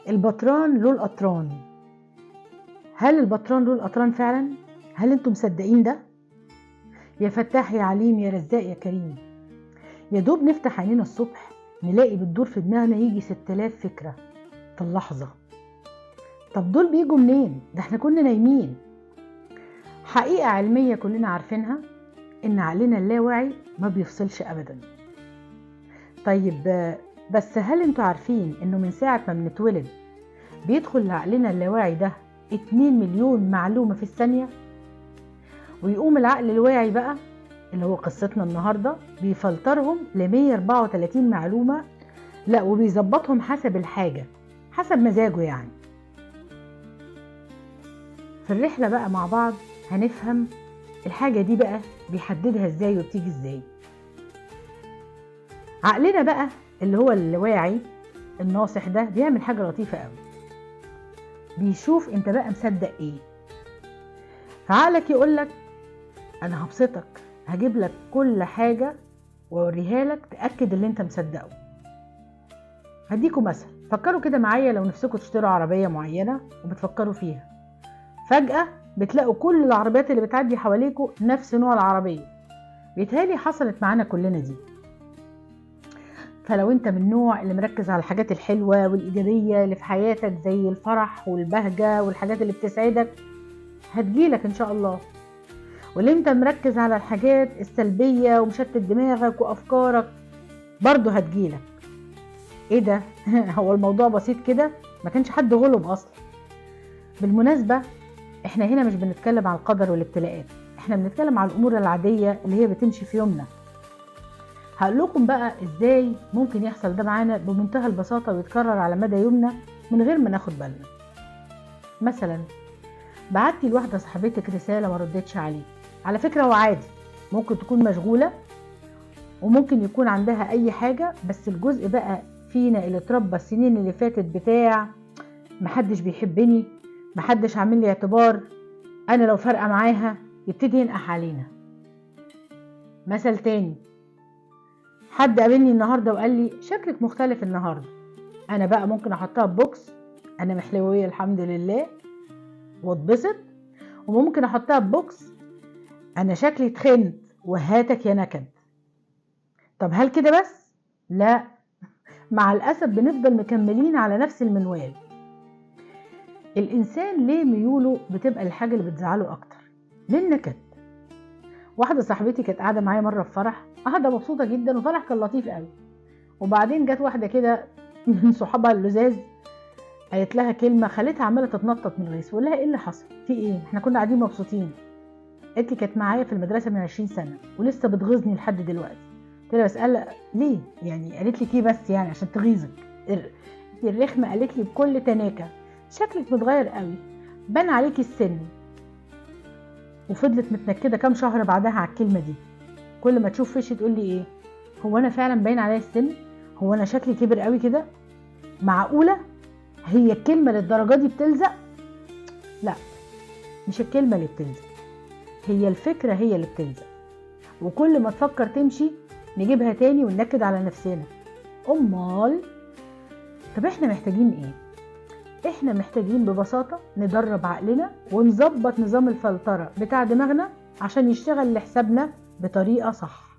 البطران له القطران. هل البطران له القطران فعلا؟ هل انتم مصدقين ده؟ يا فتاح يا عليم يا رزاق يا كريم. يا دوب نفتح عينينا الصبح نلاقي بتدور في دماغنا يجي 6000 فكرة في اللحظة. طب دول بيجوا منين؟ ده احنا كنا نايمين. حقيقة علمية كلنا عارفينها، ان عقلنا اللاواعي ما بيفصلش ابدا. طيب بس هل انتوا عارفين انه من ساعة ما بنتولد بيدخل لعقلنا اللاواعي ده 2 مليون معلومة في الثانية؟ ويقوم العقل الواعي بقى اللي هو قصتنا النهاردة بيفلترهم ل 134 معلومة، لا وبيظبطهم حسب الحاجة، حسب مزاجه يعني. في الرحلة بقى مع بعض هنفهم الحاجة دي بقى بيحددها ازاي وبتيجي ازاي. عقلنا بقى اللي هو الواعي الناصح ده بيعمل حاجة لطيفة قوي، بيشوف انت بقى مصدق ايه. فعقلك يقولك انا هبسطك، هجيب لك كل حاجة واوريها لك تأكد اللي انت مصدقه. هديكم مثل، فكروا كده معايا لو نفسكم تشتروا عربية معينة وبتفكروا فيها، فجأة بتلاقوا كل العربيات اللي بتعدي حواليكوا نفس نوع العربية. بيتهيألي حصلت معانا كلنا دي. فلو انت من النوع اللي مركز على الحاجات الحلوة والإيجابية اللي في حياتك زي الفرح والبهجة والحاجات اللي بتسعدك هتجيلك ان شاء الله. واللي انت مركز على الحاجات السلبية ومشتت دماغك وافكارك برضو هتجيلك. ايه ده؟ هو الموضوع بسيط كده، ما كانش حد غلب اصلا. بالمناسبة احنا هنا مش بنتكلم عن القدر والابتلاءات، احنا بنتكلم عن الامور العادية اللي هي بتمشي في يومنا. هقول لكم بقى ازاي ممكن يحصل ده معانا بمنتهى البساطة ويتكرر على مدى يومنا من غير ما ناخد بالنا. مثلا بعتي لواحدة صاحبتك رسالة ما ردتش عليك، على فكرة هو عادي، ممكن تكون مشغولة وممكن يكون عندها اي حاجة، بس الجزء بقى فينا اللي اتربى السنين اللي فاتت بتاع محدش بيحبني، محدش عامل لي اعتبار، انا لو فارقة معاها، يبتدي ينقح علينا. مثل تاني، حد قابلني النهاردة وقال لي شكلك مختلف النهاردة، انا بقى ممكن احطها ببوكس انا محلوية الحمد لله واتبسط، وممكن احطها ببوكس انا شكلي تخنت وهاتك يا نكد. طب هل كده بس؟ لا، مع الأسف بنفضل مكملين على نفس المنوال. الإنسان ليه ميوله بتبقى الحاجة اللي بتزعله أكتر؟ للنكد. واحدة صاحبتي كانت قاعدة معايا مرة في فرح، قاعدة مبسوطة جدا وفرح كان لطيف قوي، وبعدين جت واحدة كده من صحابها اللزاز قالت لها كلمة خلتها عمالة تتنطط من الغيظ. وقال لها ايه اللي حصل؟ في ايه؟ احنا كنا قاعدين مبسوطين. قالت لي كانت معايا في المدرسة من 20 سنة ولسه بتغيظني لحد دلوقتي. قلت لها بسألها ليه؟ يعني قالت لي ايه بس يعني عشان تغيظك؟ الرخمة قالت لي بكل تناكة شكلك متغير قوي، بان عليكي السن. وفضلت متنكدة كام شهر بعدها على الكلمة دي، كل ما تشوف وشي تقول لي ايه؟ هو انا فعلا باين عليا السن؟ هو انا شكلي كبر قوي كده؟ معقولة؟ هي الكلمة للدرجة دي بتلزق؟ لا، مش الكلمة اللي بتلزق، هي الفكرة هي اللي بتلزق. وكل ما تفكر تمشي نجيبها تاني وننكد على نفسنا. امال طب احنا محتاجين ايه؟ احنا محتاجين ببساطة ندرب عقلنا ونظبط نظام الفلترة بتاع دماغنا عشان يشتغل لحسابنا بطريقة صح.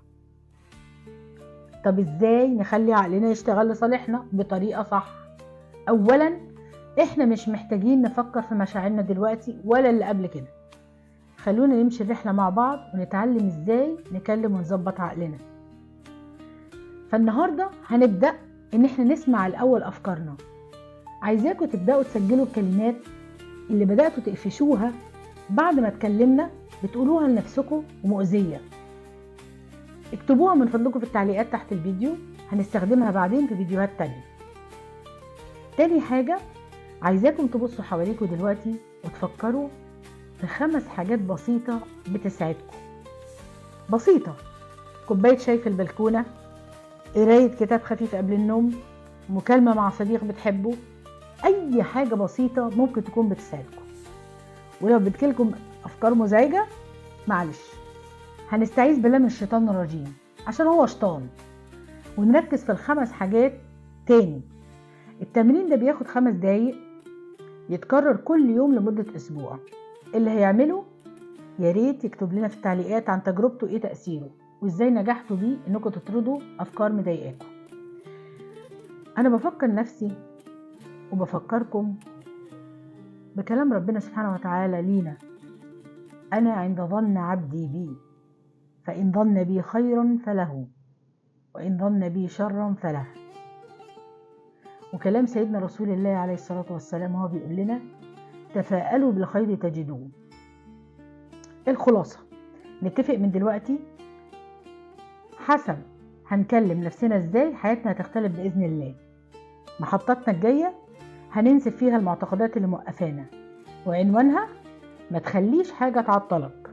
طب ازاي نخلي عقلنا يشتغل لصالحنا بطريقة صح؟ اولا احنا مش محتاجين نفكر في مشاعرنا دلوقتي ولا اللي قبل كده. خلونا نمشي الرحلة مع بعض ونتعلم ازاي نكلم ونظبط عقلنا. فالنهاردة هنبدأ ان احنا نسمع الاول افكارنا. عايزاكم تبدأوا تسجلوا الكلمات اللي بدأتوا تقفشوها بعد ما اتكلمنا بتقولوها لنفسكم ومؤذية. اكتبوها من فضلكم في التعليقات تحت الفيديو، هنستخدمها بعدين في فيديوهات تانية. تاني حاجة عايزاكم تبصوا حواليكم دلوقتي وتفكروا في 5 حاجات بسيطة بتسعدكم. بسيطة، كوباية شاي في البلكونة، قراية كتاب خفيف قبل النوم، مكالمة مع صديق بتحبه، اي حاجة بسيطة ممكن تكون بتساعدكم. ولو بتجيلكم افكار مزعجة معلش، هنستعيذ بالله من الشيطان الرجيم عشان هو شيطان، ونركز في ال5 حاجات تاني. التمرين ده بياخد 5 دقايق، يتكرر كل يوم لمدة أسبوع. اللي هيعمله يا ريت يكتب لنا في التعليقات عن تجربته ايه تأثيره، وازاي نجحتوا بيه انكم تطردوا افكار مضايقاكم. انا بفكر نفسي وبفكركم بكلام ربنا سبحانه وتعالى لينا: انا عند ظن عبدي بي، فان ظن بي خيرا فله، وان ظن بي شرا فله. وكلام سيدنا رسول الله عليه الصلاة والسلام هو بيقول لنا: تفاءلوا بالخير تجدوه. الخلاصة، نتفق من دلوقتي حسب هنكلم نفسنا ازاي حياتنا هتختلف بإذن الله. محطتنا الجاية هننسف فيها المعتقدات اللي موقفانا، وعنوانها: ما تخليش حاجة تعطلك.